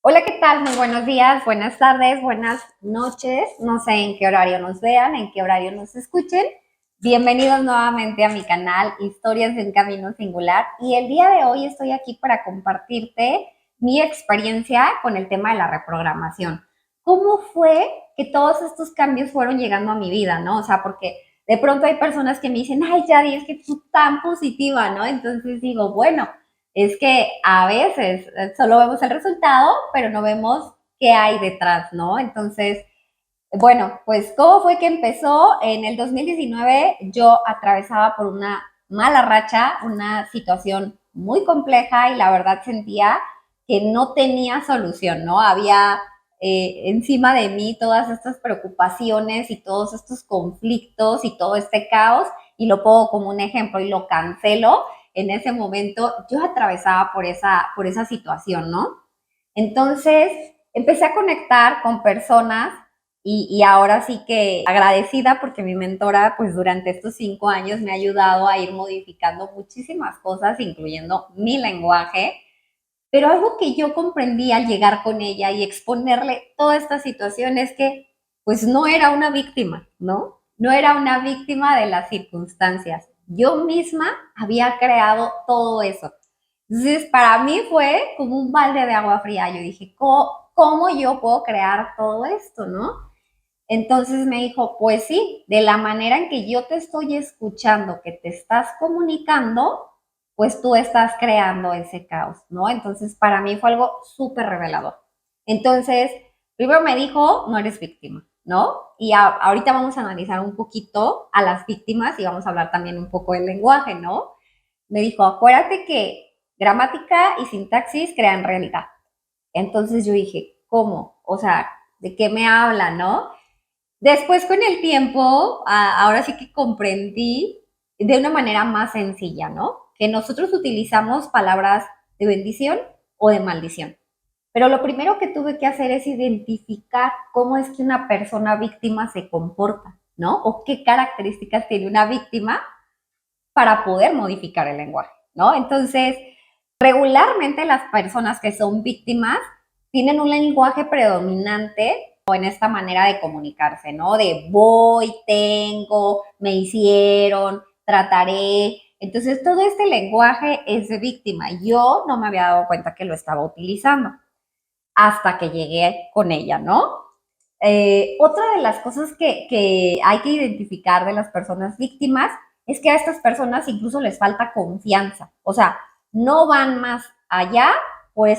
Hola, ¿qué tal? Muy buenos días, buenas tardes, buenas noches. No sé en qué horario nos vean, en qué horario nos escuchen. Bienvenidos nuevamente a mi canal Historias de un Camino Singular. Y el día de hoy estoy aquí para compartirte mi experiencia con el tema de la reprogramación. ¿Cómo fue que todos estos cambios fueron llegando a mi vida, no? O sea, porque de pronto hay personas que me dicen, ay, Yadi, es que tú tan positiva, ¿no? Entonces digo, bueno, es que a veces solo vemos el resultado, pero no vemos qué hay detrás, ¿no? Entonces, bueno, pues ¿cómo fue que empezó? En el 2019 yo atravesaba por una mala racha, una situación muy compleja y la verdad sentía que no tenía solución, ¿no? Había encima de mí todas estas preocupaciones y todos estos conflictos y todo este caos y lo pongo como un ejemplo y lo cancelo. En ese momento yo atravesaba por esa situación, ¿no? Entonces empecé a conectar con personas y ahora sí que agradecida porque mi mentora, pues durante estos 5 años me ha ayudado a ir modificando muchísimas cosas, incluyendo mi lenguaje. Pero algo que yo comprendí al llegar con ella y exponerle toda esta situación es que, pues no era una víctima, ¿no? No era una víctima de las circunstancias. Yo misma había creado todo eso. Entonces, para mí fue como un balde de agua fría. Yo dije, ¿cómo yo puedo crear todo esto, no? Entonces me dijo, pues sí, de la manera en que yo te estoy escuchando, que te estás comunicando, pues tú estás creando ese caos, ¿no? Entonces para mí fue algo súper revelador. Entonces, primero me dijo, no eres víctima, ¿no? Y ahorita vamos a analizar un poquito a las víctimas y vamos a hablar también un poco del lenguaje, ¿no? Me dijo, acuérdate que gramática y sintaxis crean realidad. Entonces yo dije, ¿cómo? O sea, ¿de qué me habla, no? Después con el tiempo, ahora sí que comprendí de una manera más sencilla, ¿no? Que nosotros utilizamos palabras de bendición o de maldición. Pero lo primero que tuve que hacer es identificar cómo es que una persona víctima se comporta, ¿no? O qué características tiene una víctima para poder modificar el lenguaje, ¿no? Entonces, regularmente las personas que son víctimas tienen un lenguaje predominante o en esta manera de comunicarse, ¿no? De voy, tengo, me hicieron, trataré. Entonces, todo este lenguaje es de víctima. Yo no me había dado cuenta que lo estaba utilizando hasta que llegué con ella, ¿no? Otra de las cosas que hay que identificar de las personas víctimas es que a estas personas incluso les falta confianza. O sea, no van más allá por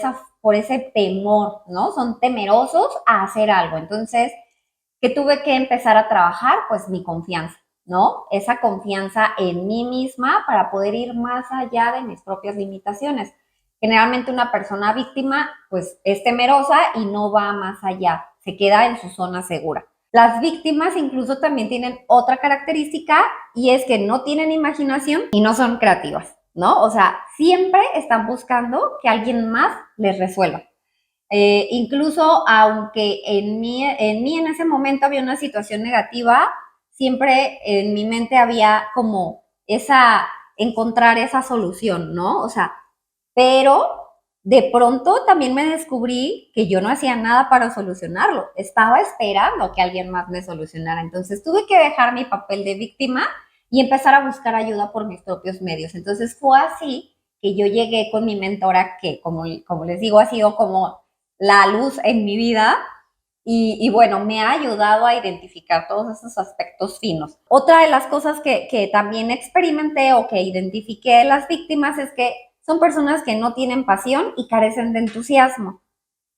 ese temor, ¿no? Son temerosos a hacer algo. Entonces, ¿qué tuve que empezar a trabajar? Pues mi confianza, ¿no? Esa confianza en mí misma para poder ir más allá de mis propias limitaciones. Generalmente una persona víctima pues es temerosa y no va más allá, se queda en su zona segura. Las víctimas incluso también tienen otra característica y es que no tienen imaginación y no son creativas, ¿no? O sea, siempre están buscando que alguien más les resuelva. Incluso aunque en mí en ese momento había una situación negativa, siempre en mi mente había como encontrar esa solución, ¿no? O sea, pero de pronto también me descubrí que yo no hacía nada para solucionarlo. Estaba esperando que alguien más me solucionara. Entonces tuve que dejar mi papel de víctima y empezar a buscar ayuda por mis propios medios. Entonces fue así que yo llegué con mi mentora, que como les digo, ha sido como la luz en mi vida y bueno, me ha ayudado a identificar todos esos aspectos finos. Otra de las cosas que también experimenté o que identifiqué de las víctimas es que son personas que no tienen pasión y carecen de entusiasmo.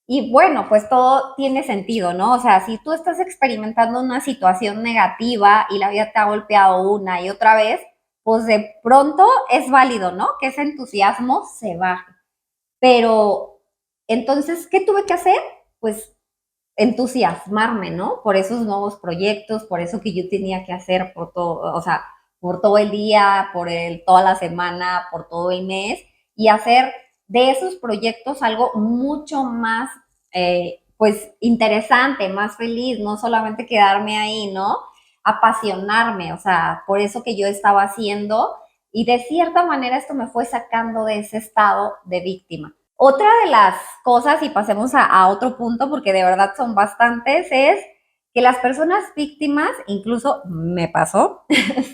Y bueno, pues todo tiene sentido, ¿no? O sea, si tú estás experimentando una situación negativa y la vida te ha golpeado una y otra vez, pues de pronto es válido, ¿no? Que ese entusiasmo se baje. Pero entonces, ¿qué tuve que hacer? Pues entusiasmarme, ¿no? Por esos nuevos proyectos, por eso que yo tenía que hacer por todo, o sea, por todo el día, toda la semana, por todo el mes, y hacer de esos proyectos algo mucho más, pues, interesante, más feliz, no solamente quedarme ahí, ¿no? Apasionarme, o sea, por eso que yo estaba haciendo, y de cierta manera esto me fue sacando de ese estado de víctima. Otra de las cosas, y pasemos a otro punto, porque de verdad son bastantes, es que las personas víctimas, incluso me pasó,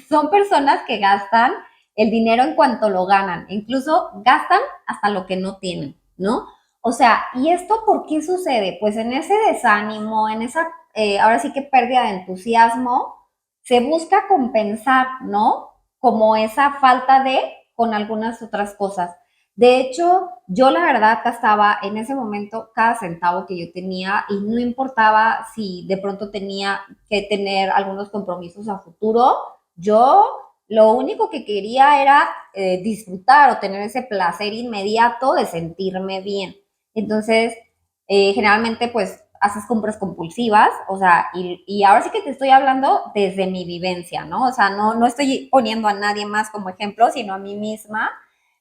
son personas que gastan el dinero en cuanto lo ganan, incluso gastan hasta lo que no tienen, ¿no? O sea, ¿y esto por qué sucede? Pues en ese desánimo, en esa, ahora sí que pérdida de entusiasmo, se busca compensar, ¿no? Como esa falta de con algunas otras cosas. De hecho, yo la verdad gastaba en ese momento cada centavo que yo tenía y no importaba si de pronto tenía que tener algunos compromisos a futuro, yo lo único que quería era disfrutar o tener ese placer inmediato de sentirme bien. Entonces, generalmente pues haces compras compulsivas, o sea, y ahora sí que te estoy hablando desde mi vivencia, ¿no? O sea, no estoy poniendo a nadie más como ejemplo, sino a mí misma.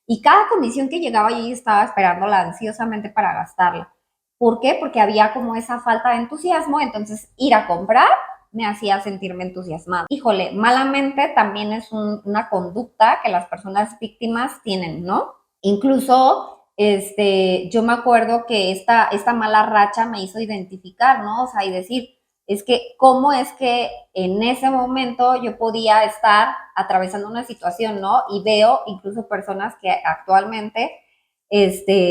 Y cada comisión que llegaba yo estaba esperándola ansiosamente para gastarla. ¿Por qué? Porque había como esa falta de entusiasmo, entonces ir a comprar me hacía sentirme entusiasmada. Híjole, malamente también es una conducta que las personas víctimas tienen, ¿no? Incluso, yo me acuerdo que esta mala racha me hizo identificar, ¿no? O sea, y decir, es que cómo es que en ese momento yo podía estar atravesando una situación, ¿no? Y veo incluso personas que actualmente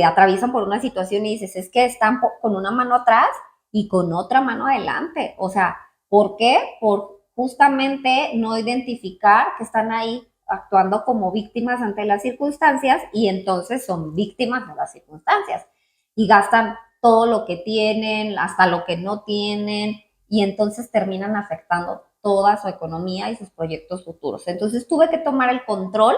atraviesan por una situación y dices, es que están con una mano atrás y con otra mano adelante. O sea, ¿por qué? Por justamente no identificar que están ahí actuando como víctimas ante las circunstancias y entonces son víctimas de las circunstancias y gastan todo lo que tienen, hasta lo que no tienen, y entonces terminan afectando toda su economía y sus proyectos futuros. Entonces tuve que tomar el control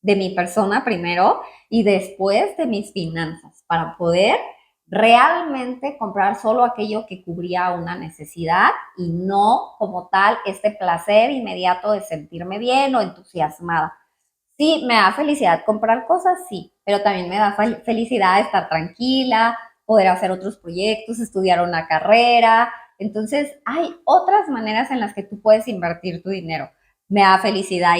de mi persona primero y después de mis finanzas para poder realmente comprar solo aquello que cubría una necesidad y no como tal este placer inmediato de sentirme bien o entusiasmada. Sí, me da felicidad comprar cosas, sí, pero también me da felicidad estar tranquila, poder hacer otros proyectos, estudiar una carrera. Entonces, hay otras maneras en las que tú puedes invertir tu dinero. Me da felicidad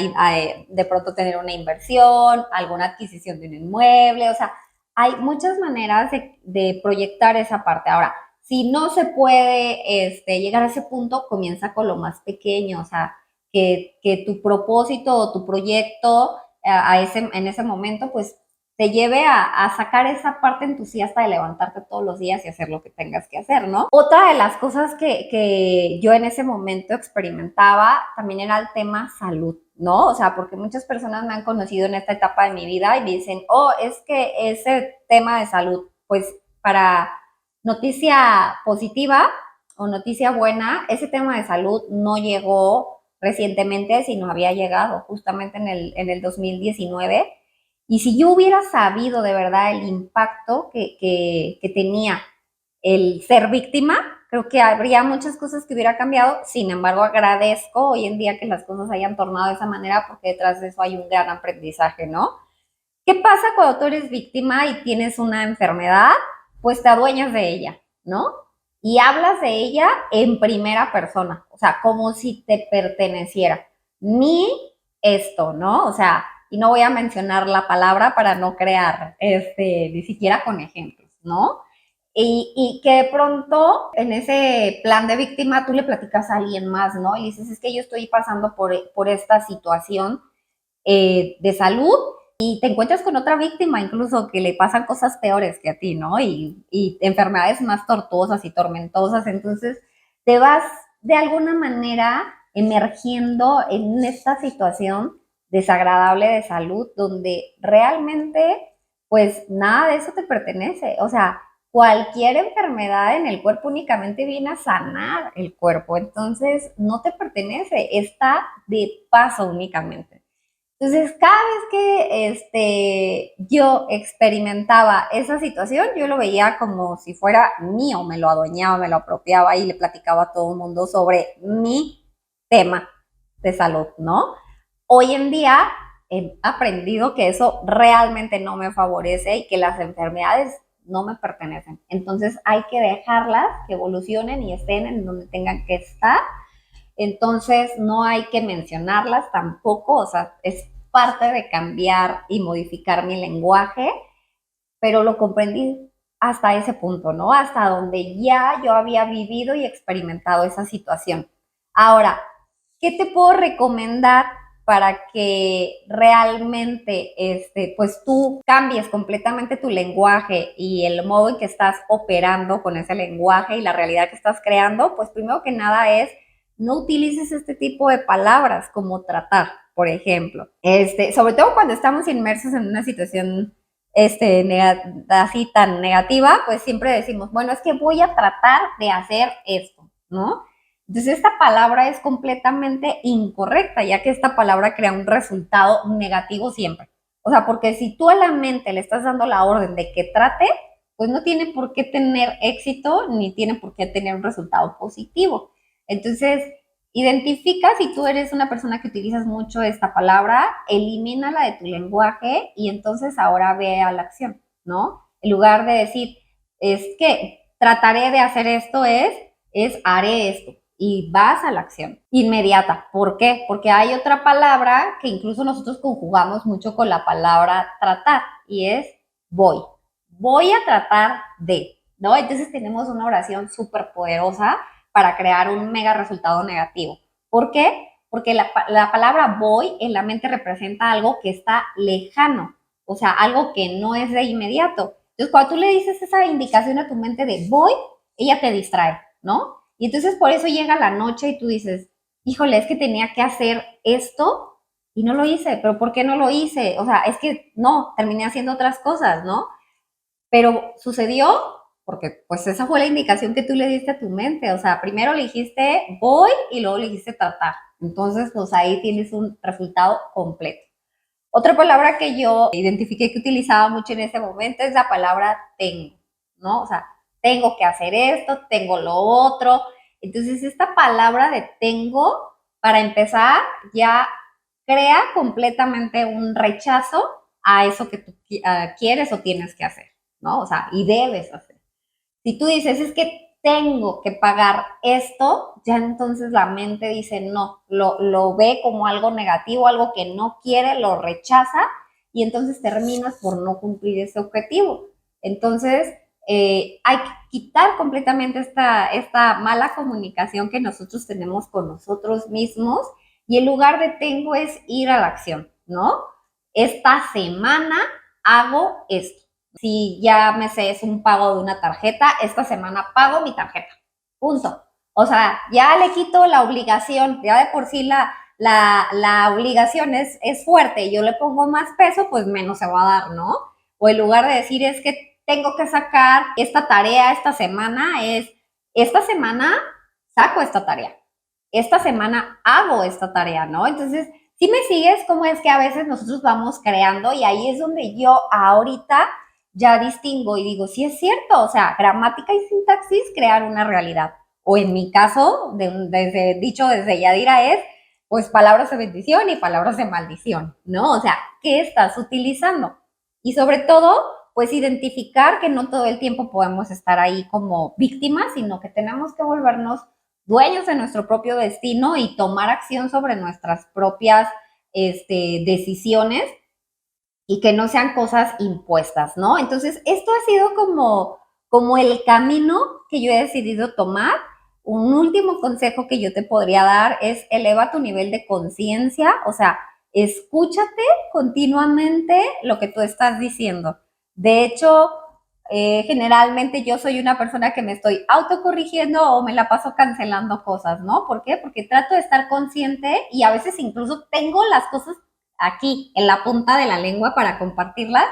de pronto tener una inversión, alguna adquisición de un inmueble, o sea, hay muchas maneras de proyectar esa parte. Ahora, si no se puede llegar a ese punto, comienza con lo más pequeño, o sea, que tu propósito o tu proyecto en ese momento, pues te lleve a sacar esa parte entusiasta de levantarte todos los días y hacer lo que tengas que hacer, ¿no? Otra de las cosas que yo en ese momento experimentaba también era el tema salud, ¿no? O sea, porque muchas personas me han conocido en esta etapa de mi vida y me dicen, oh, es que ese tema de salud, pues para noticia positiva o noticia buena, ese tema de salud no llegó recientemente, sino había llegado justamente en el 2019. Y si yo hubiera sabido de verdad el impacto que tenía el ser víctima, creo que habría muchas cosas que hubiera cambiado. Sin embargo, agradezco hoy en día que las cosas hayan tornado de esa manera porque detrás de eso hay un gran aprendizaje, ¿no? ¿Qué pasa cuando tú eres víctima y tienes una enfermedad? Pues te adueñas de ella, ¿no? Y hablas de ella en primera persona, o sea, como si te perteneciera. Mi esto, ¿no? O sea, y no voy a mencionar la palabra para no crear, ni siquiera con ejemplos, ¿no? Y que de pronto en ese plan de víctima tú le platicas a alguien más, ¿no? Y dices, es que yo estoy pasando por esta situación de salud y te encuentras con otra víctima incluso que le pasan cosas peores que a ti, ¿no? Y enfermedades más tortuosas y tormentosas. Entonces te vas de alguna manera emergiendo en esta situación desagradable de salud donde realmente pues nada de eso te pertenece. O sea, cualquier enfermedad en el cuerpo únicamente viene a sanar el cuerpo. Entonces no te pertenece, está de paso únicamente. Entonces, cada vez que yo experimentaba esa situación, yo lo veía como si fuera mío, me lo adueñaba, me lo apropiaba y le platicaba a todo el mundo sobre mi tema de salud, ¿no? Hoy en día he aprendido que eso realmente no me favorece y que las enfermedades no me pertenecen. Entonces hay que dejarlas que evolucionen y estén en donde tengan que estar, entonces no hay que mencionarlas tampoco, o sea, es parte de cambiar y modificar mi lenguaje pero lo comprendí hasta ese punto, ¿no? Hasta donde ya yo había vivido y experimentado esa situación. Ahora, ¿qué te puedo recomendar para que realmente pues tú cambies completamente tu lenguaje y el modo en que estás operando con ese lenguaje y la realidad que estás creando? Pues primero que nada es no utilices este tipo de palabras como tratar, por ejemplo. Sobre todo cuando estamos inmersos en una situación así tan negativa, pues siempre decimos, bueno, es que voy a tratar de hacer esto, ¿no? Entonces esta palabra es completamente incorrecta, ya que esta palabra crea un resultado negativo siempre. O sea, porque si tú a la mente le estás dando la orden de que trate, pues no tiene por qué tener éxito ni tiene por qué tener un resultado positivo. Entonces, identifica si tú eres una persona que utilizas mucho esta palabra, elimínala de tu lenguaje y entonces ahora ve a la acción, ¿no? En lugar de decir, es que trataré de hacer esto, es haré esto. Y vas a la acción inmediata. ¿Por qué? Porque hay otra palabra que incluso nosotros conjugamos mucho con la palabra tratar y es voy. Voy a tratar de, ¿no? Entonces tenemos una oración súper poderosa para crear un mega resultado negativo. ¿Por qué? Porque la palabra voy en la mente representa algo que está lejano, o sea, algo que no es de inmediato. Entonces, cuando tú le dices esa indicación a tu mente de voy, ella te distrae, ¿no? Y entonces por eso llega la noche y tú dices, híjole, es que tenía que hacer esto y no lo hice, pero ¿por qué no lo hice? O sea, es que no, terminé haciendo otras cosas, ¿no? Pero sucedió porque pues esa fue la indicación que tú le diste a tu mente, o sea, primero le dijiste voy y luego le dijiste tratar. Entonces, pues ahí tienes un resultado completo. Otra palabra que yo identifiqué que utilizaba mucho en ese momento es la palabra tengo, ¿no? O sea, tengo que hacer esto, tengo lo otro. Entonces, esta palabra de tengo, para empezar, ya crea completamente un rechazo a eso que tú quieres o tienes que hacer, ¿no? O sea, y debes hacer. Si tú dices, es que tengo que pagar esto, ya entonces la mente dice no, lo ve como algo negativo, algo que no quiere, lo rechaza y entonces terminas por no cumplir ese objetivo. Entonces, hay que quitar completamente esta mala comunicación que nosotros tenemos con nosotros mismos y en lugar de tengo es ir a la acción, ¿no? Esta semana hago esto. Si ya me sé es un pago de una tarjeta, esta semana pago mi tarjeta. Punto. O sea, ya le quito la obligación, ya de por sí la obligación es fuerte, yo le pongo más peso, pues menos se va a dar, ¿no? O en lugar de decir es que tengo que sacar esta tarea esta semana, esta semana saco esta tarea, esta semana hago esta tarea, ¿no? Entonces, si me sigues, cómo es que a veces nosotros vamos creando y ahí es donde yo ahorita ya distingo y digo, sí es cierto, o sea, gramática y sintaxis crean una realidad. O en mi caso, desde Yadira es, pues palabras de bendición y palabras de maldición, ¿no? O sea, ¿qué estás utilizando? Y sobre todo, pues identificar que no todo el tiempo podemos estar ahí como víctimas, sino que tenemos que volvernos dueños de nuestro propio destino y tomar acción sobre nuestras propias decisiones y que no sean cosas impuestas, ¿no? Entonces, esto ha sido como el camino que yo he decidido tomar. Un último consejo que yo te podría dar es eleva tu nivel de conciencia, o sea, escúchate continuamente lo que tú estás diciendo. De hecho, generalmente yo soy una persona que me estoy autocorrigiendo o me la paso cancelando cosas, ¿no? ¿Por qué? Porque trato de estar consciente y a veces incluso tengo las cosas aquí, en la punta de la lengua para compartirlas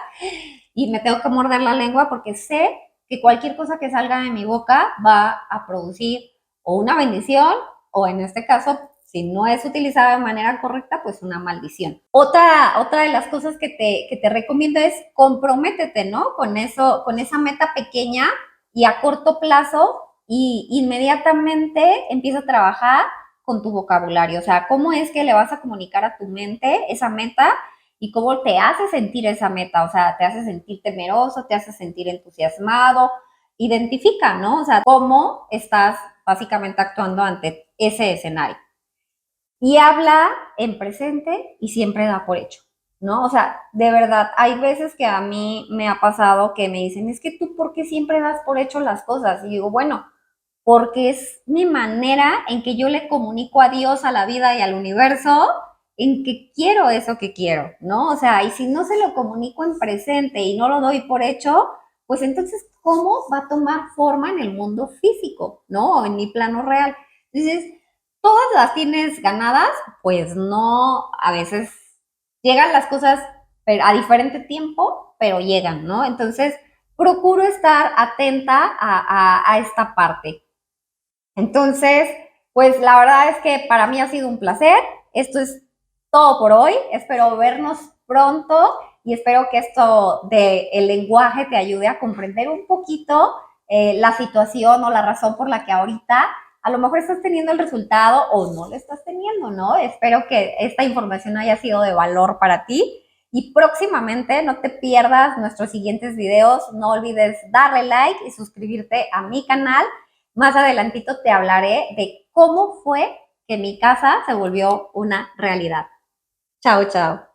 y me tengo que morder la lengua porque sé que cualquier cosa que salga de mi boca va a producir o una bendición o en este caso, si no es utilizada de manera correcta, pues una maldición. Otra de las cosas que te recomiendo es comprométete, ¿no? Con eso, con esa meta pequeña y a corto plazo y inmediatamente empieza a trabajar con tu vocabulario. O sea, cómo es que le vas a comunicar a tu mente esa meta y cómo te hace sentir esa meta. O sea, te hace sentir temeroso, te hace sentir entusiasmado. Identifica, ¿no? O sea, cómo estás básicamente actuando ante ese escenario. Y habla en presente y siempre da por hecho, ¿no? O sea, de verdad, hay veces que a mí me ha pasado que me dicen, es que tú, ¿por qué siempre das por hecho las cosas? Y digo, bueno, porque es mi manera en que yo le comunico a Dios, a la vida y al universo, en que quiero eso que quiero, ¿no? O sea, y si no se lo comunico en presente y no lo doy por hecho, pues entonces, ¿cómo va a tomar forma en el mundo físico, ¿no? O en mi plano real. Entonces, ¿todas las tienes ganadas? Pues no, a veces llegan las cosas a diferente tiempo, pero llegan, ¿no? Entonces, procuro estar atenta a esta parte. Entonces, pues la verdad es que para mí ha sido un placer. Esto es todo por hoy. Espero vernos pronto y espero que esto del lenguaje te ayude a comprender un poquito la situación o la razón por la que ahorita a lo mejor estás teniendo el resultado o no lo estás teniendo, ¿no? Espero que esta información haya sido de valor para ti. Y próximamente no te pierdas nuestros siguientes videos. No olvides darle like y suscribirte a mi canal. Más adelantito te hablaré de cómo fue que mi casa se volvió una realidad. Chao, chao.